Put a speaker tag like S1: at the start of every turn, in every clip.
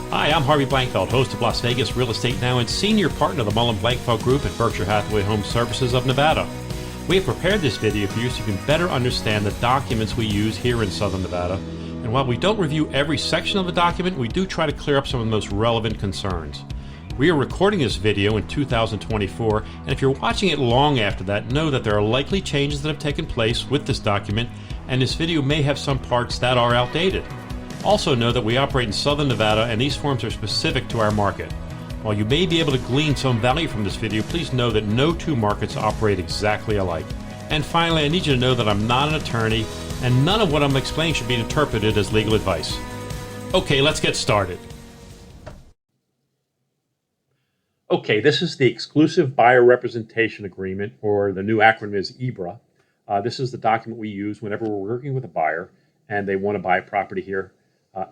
S1: Hi, I'm Harvey Blankfeld, host of Las Vegas Real Estate Now and senior partner of the Mullen Blankfeld Group at Berkshire Hathaway Home Services of Nevada. We have prepared this video for you so you can better understand the documents we use here in Southern Nevada. And while we don't review every section of a document, we do try to clear up some of the most relevant concerns. We are recording this video in 2024, and if you're watching it long after that, know that there are likely changes that have taken place with this document, and this video may have some parts that are outdated. Also know that we operate in Southern Nevada and these forms are specific to our market. While you may be able to glean some value from this video, please know that no two markets operate exactly alike. And finally, I need you to know that I'm not an attorney and none of what I'm explaining should be interpreted as legal advice. Okay, let's get started. Okay, this is the Exclusive Buyer Representation Agreement, or the new acronym is EBRA. This is the document we use whenever we're working with a buyer and they want to buy a property here.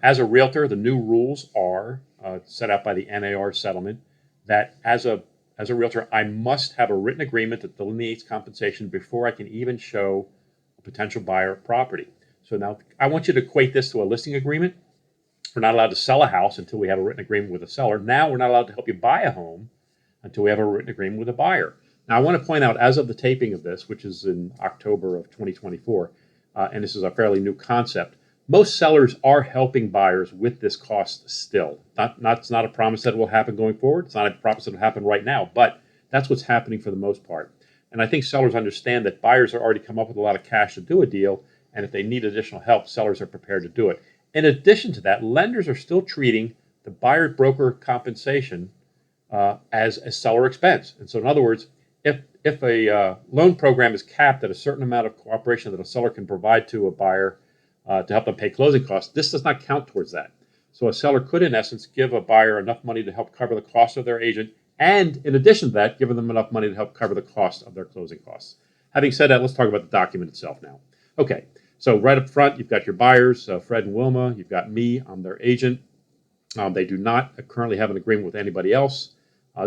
S1: As a realtor, the new rules are set out by the NVR settlement that as a realtor, I must have a written agreement that delineates compensation before I can even show a potential buyer property. So now I want you to equate this to a listing agreement. We're not allowed to sell a house until we have a written agreement with a seller. Now we're not allowed to help you buy a home until we have a written agreement with a buyer. Now I want to point out, as of the taping of this, which is in October of 2024, and this is a fairly new concept, most sellers are helping buyers with this cost still. It's not a promise that it will happen going forward. It's not a promise that it will happen right now, but that's what's happening for the most part. And I think sellers understand that buyers are already come up with a lot of cash to do a deal, and if they need additional help, sellers are prepared to do it. In addition to that, lenders are still treating the buyer broker compensation as a seller expense. And so in other words, if a loan program is capped at a certain amount of cooperation that a seller can provide to a buyer to help them pay closing costs, this does not count towards that. So a seller could, in essence, give a buyer enough money to help cover the cost of their agent, and in addition to that, give them enough money to help cover the cost of their closing costs. Having said that, let's talk about the document itself now. Okay, so right up front, you've got your buyers, Fred and Wilma. You've got me, I'm their agent. They do not currently have an agreement with anybody else.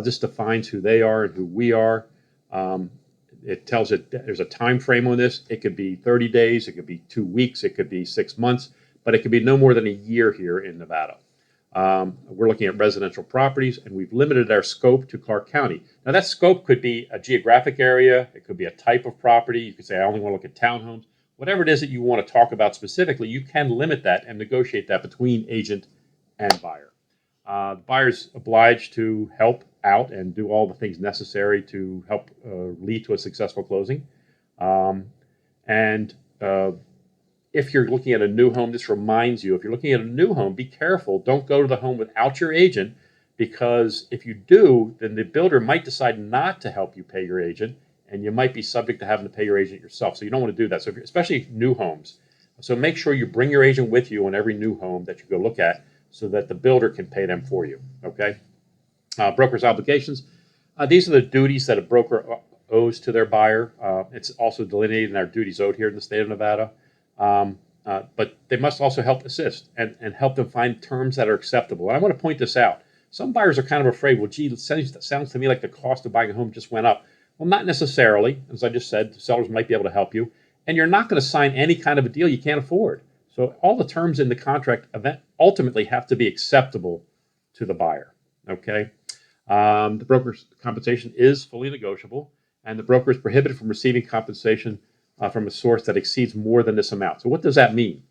S1: This defines who they are and who we are. It tells it there's a time frame on this. It could be 30 days, it could be 2 weeks, it could be 6 months, but it could be no more than a year here in Nevada. We're looking at residential properties, and we've limited our scope to Clark County. Now, that scope could be a geographic area. It could be a type of property. You could say, I only want to look at townhomes. Whatever it is that you want to talk about specifically, you can limit that and negotiate that between agent and buyer. The buyer's obliged to help out and do all the things necessary to help lead to a successful closing. If you're looking at a new home, this reminds you, if you're looking at a new home, be careful. Don't go to the home without your agent, because if you do, then the builder might decide not to help you pay your agent, and you might be subject to having to pay your agent yourself. So you don't want to do that. So especially new homes. So make sure you bring your agent with you on every new home that you go look at, so that the builder can pay them for you, okay? Broker's obligations. These are the duties that a broker owes to their buyer. It's also delineated in our duties owed here in the state of Nevada. But they must also help assist and help them find terms that are acceptable. And I want to point this out. Some buyers are kind of afraid, well, gee, it sounds to me like the cost of buying a home just went up. Well, not necessarily. As I just said, the sellers might be able to help you. And you're not going to sign any kind of a deal you can't afford. So all the terms in the contract ultimately have to be acceptable to the buyer, okay? The broker's compensation is fully negotiable, and the broker is prohibited from receiving compensation from a source that exceeds more than this amount. So what does that mean?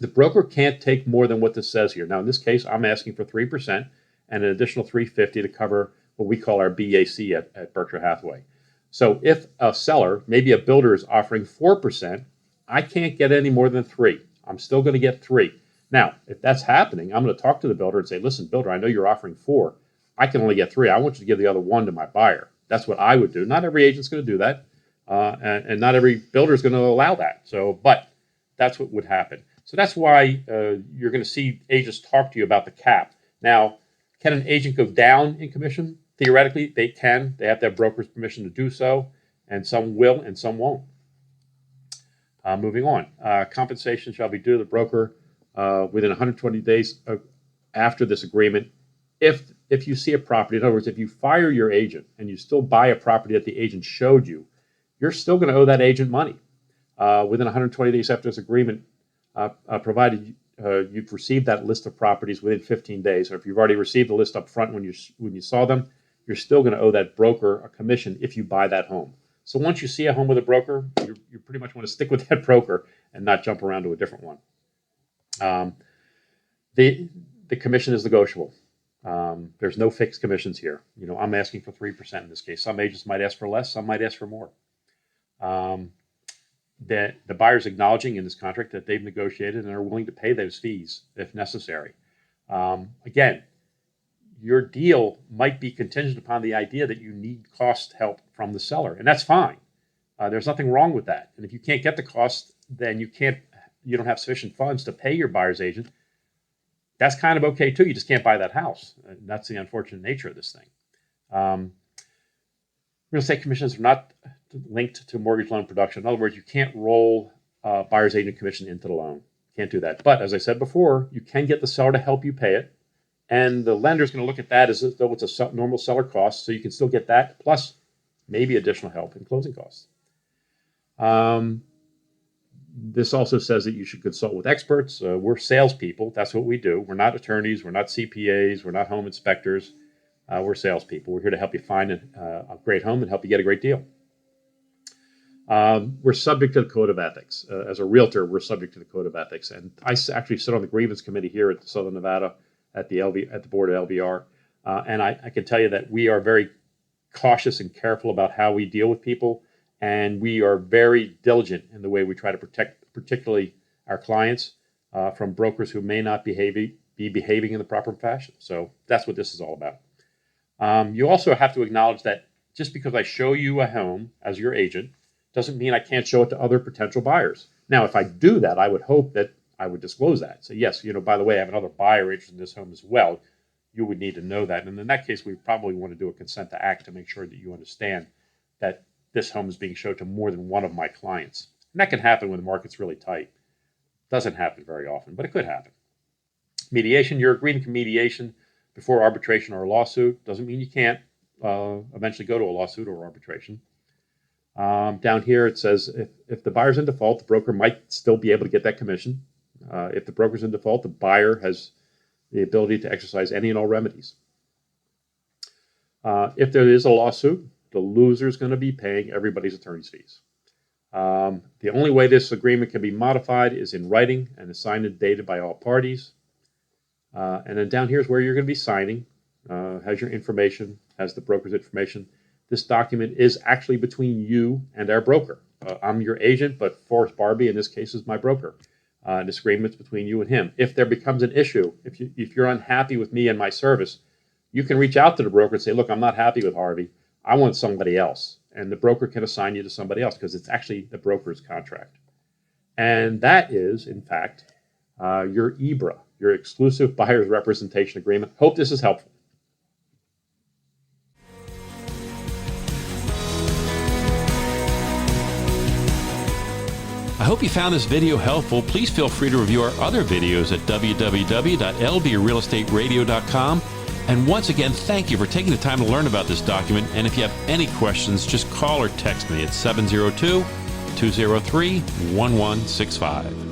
S1: The broker can't take more than what this says here. Now, in this case, I'm asking for 3% and an additional $350 to cover what we call our BAC at Berkshire Hathaway. So if a seller, maybe a builder, is offering 4%, I can't get any more than 3%. I'm still going to get 3%. Now, if that's happening, I'm going to talk to the builder and say, listen, builder, I know you're offering 4%. I can only get 3%. I want you to give the other 1% to my buyer. That's what I would do. Not every agent's going to do that, and not every builder is going to allow that. But that's what would happen. So that's why you're going to see agents talk to you about the cap. Now, can an agent go down in commission? Theoretically, they can. They have to have broker's permission to do so, and some will and some won't. Moving on. Compensation shall be due to the broker within 120 days after this agreement. If you see a property, in other words, if you fire your agent and you still buy a property that the agent showed you, you're still going to owe that agent money within 120 days after this agreement, provided you've received that list of properties within 15 days, or if you've already received the list up front when you saw them, you're still going to owe that broker a commission if you buy that home. So once you see a home with a broker, you pretty much want to stick with that broker and not jump around to a different one. The commission is negotiable. There's no fixed commissions here. I'm asking for 3% in this case. Some agents might ask for less, some might ask for more. That the buyer's acknowledging in this contract that they've negotiated and are willing to pay those fees if necessary. Again, your deal might be contingent upon the idea that you need cost help from the seller, and that's fine. There's nothing wrong with that. And if you can't get the cost, then you don't have sufficient funds to pay your buyer's agent. That's kind of okay too. You just can't buy that house. And that's the unfortunate nature of this thing. Real estate commissions are not linked to mortgage loan production. In other words, you can't roll buyer's agent commission into the loan. Can't do that. But as I said before, you can get the seller to help you pay it. And the lender's going to look at that as though it's a normal seller cost. So you can still get that plus maybe additional help in closing costs. This also says that you should consult with experts. We're salespeople. That's what we do. We're not attorneys. We're not CPAs. We're not home inspectors. We're salespeople. We're here to help you find a great home and help you get a great deal. We're subject to the Code of Ethics. As a realtor, we're subject to the Code of Ethics. And I actually sit on the grievance committee here at Southern Nevada at the board of LVR. And I can tell you that we are very cautious and careful about how we deal with people. And we are very diligent in the way we try to protect, particularly our clients, from brokers who may not be behaving in the proper fashion. So that's what this is all about. You also have to acknowledge that just because I show you a home as your agent doesn't mean I can't show it to other potential buyers. Now, if I do that, I would hope that I would disclose that. So yes, by the way, I have another buyer interested in this home as well. You would need to know that. And in that case, we probably want to do a consent to act to make sure that you understand that this home is being shown to more than one of my clients. And that can happen when the market's really tight. Doesn't happen very often, but it could happen. Mediation, you're agreeing to mediation before arbitration or a lawsuit. Doesn't mean you can't eventually go to a lawsuit or arbitration. Down here it says if the buyer's in default, the broker might still be able to get that commission. If the broker's in default, the buyer has the ability to exercise any and all remedies. If there is a lawsuit, the loser is going to be paying everybody's attorney's fees. The only way this agreement can be modified is in writing and is signed and dated by all parties. And then down here is where you're going to be signing. Has your information, has the broker's information. This document is actually between you and our broker. I'm your agent, but Forrest Barbie in this case is my broker. This agreement's between you and him. If there becomes an issue, if you're unhappy with me and my service, you can reach out to the broker and say, look, I'm not happy with Harvey. I want somebody else. And the broker can assign you to somebody else because it's actually the broker's contract. And that is, in fact, your EBRA, your Exclusive Buyer's Representation Agreement. Hope this is helpful.
S2: I hope you found this video helpful. Please feel free to review our other videos at www.lbrealestateradio.com. And once again, thank you for taking the time to learn about this document. And if you have any questions, just call or text me at 702-203-1165.